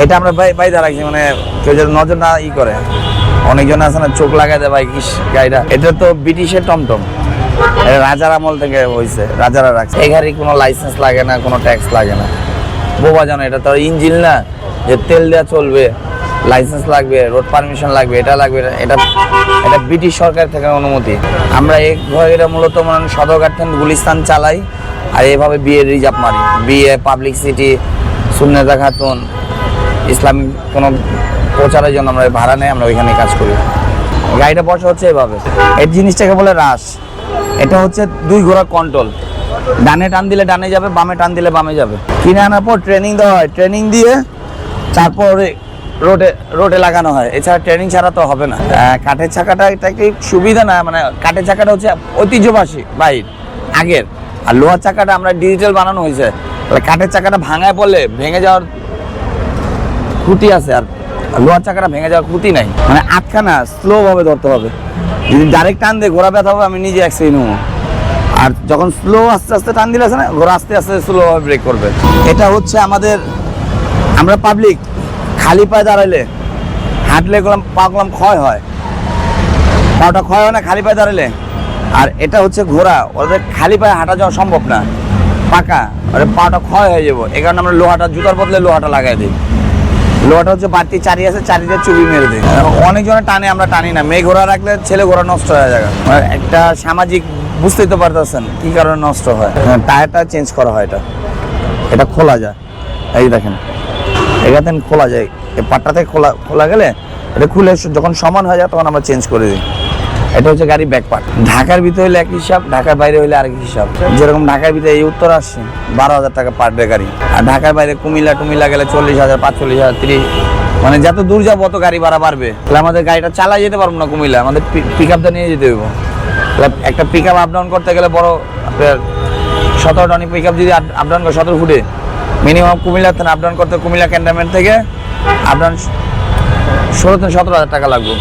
এটা আমরা বাইরে রাখছি, মানে কেউ যদি নজর না করে। অনেকজন আছে না চোখ লাগাই দেয় ভাই গাড়িটা। এটা তো ব্রিটিশের টমটম, এটা রাজার আমল থেকে হয়েছে, রাজারা রাখছে। এই গাড়ি কোনো লাইসেন্স লাগে না, কোনো ট্যাক্স লাগে না। বোবা জানো, এটা তো ইঞ্জিন না যে তেল দেওয়া চলবে, লাইসেন্স লাগবে, রোড পারমিশন লাগবে, এটা লাগবে। এটা এটা ব্রিটিশ সরকার থেকে অনুমতি। আমরা এই গাড়িটা মূলত মানে সদরঘাট থেকে গুলিস্তান চালাই, আর এইভাবে বিয়ে রিজার্ভ মারি। বিয়ে, পাবলিক সিটি, সুন্নেতা খাতুন, ইসলামিক কোনো প্রচারের জন্য আমরা ভাড়া নেই, আমরা ওইখানে কাজ করি। গাড়িটা বসা হচ্ছে এভাবে। এই জিনিসটাকে বলে রাশ। এটা হচ্ছে 2 ঘোড়া কন্ট্রোল। ডানে টান দিলে ডানে যাবে, বামে টান দিলে বামে যাবে। কিনে আনার পর ট্রেনিং দেওয়া হয়, ট্রেনিং দিয়ে তারপরে রোডে লাগানো হয়। এছাড়া ট্রেনিং ছাড়া তো হবে না। কাঠের চাকাটা এটা কি সুবিধা না, মানে কাঠের চাকাটা হচ্ছে ঐতিহ্যবাহী বাইর আগের, আর লোহার চাকাটা আমরা ডিজিটাল বানানো হয়েছে। কাঠের চাকাটা ভাঙায় পড়লে ভেঙে যাওয়ার ক্ষতি আছে, আর লোহার চাকাটা ভেঙে যাওয়ার ক্ষতি নাই। মানে আটখানা স্লো ভাবে ধরতে হবে। যদি ডাইরেক্ট টান দিয়ে ঘোড়া ব্যথা হবে, আমি নিজে অ্যাক্সিডেন্ট হবো। আর যখন স্লো আস্তে আস্তে টান দিলে আছে না, ঘোড়া আস্তে আস্তে স্লো ভাবে ব্রেক করবে। এটা হচ্ছে আমরা পাবলিক খালি পায়ে দাঁড়াইলে, হাঁটলে পা গুলাম ক্ষয় হয়, পাটা ক্ষয় হয় না খালি পায়ে দাঁড়ালে। আর এটা হচ্ছে ঘোড়া, ওদের খালি পায়ে হাঁটা যাওয়া সম্ভব না, পাকা, আর পাটা ক্ষয় হয়ে যাবো। এই কারণে আমরা লোহাটা, জুতার বদলে লোহাটা লাগাই দিই। লোহাটা হচ্ছে বাড়তি চারি আছে, চারিতে চুবি মেরে দিই। অনেকজনে টানে, আমরা টানি না। মেয়ে ঘোড়া রাখলে ছেলে ঘোড়া নষ্ট হয়ে যায়। একটা সামাজিক, বুঝতেই তো পারতেছেন কি কারণে নষ্ট হয়। টায়ারটা চেঞ্জ করা হয়, এটা খোলা যায়। এই দেখেন, এখানে খোলা যায়, এই পাটটাতে খোলা গেলে এটা খুলে যখন সমান হয়ে যায় তখন আমরা চেঞ্জ করে দিই। এটা হচ্ছে গাড়ি ব্যাক পার্ট। ঢাকার ভিতরে হলে এক হিসাব, ঢাকার বাইরে হলে আরেক হিসাব। যেরকম ঢাকার ভিতরে এই উত্তর আসছে 12,000 টাকা পার ডে গাড়ি, আর ঢাকার বাইরে কুমিল্লা গেলে 40,000, 45,000, 30, মানে যত দূর যাবো অত গাড়ি ভাড়া বাড়বে। তাহলে আমাদের গাড়িটা চালাই যেতে পারবো না কুমিল্লা, আমাদের পিক আপটা নিয়ে যেতে হবে। একটা পিক আপ আপ ডাউন করতে গেলে বড় আপনার 17 টনি পিক আপ যদি আপ ডাউন করে 17 ফুটে, মিনিমাম কুমিল্লা থেকে আপ ডাউন করতে, কুমিল্লা ক্যান্টনমেন্ট থেকে আপ ডাউন 16,000 থেকে 17,000 টাকা লাগবে।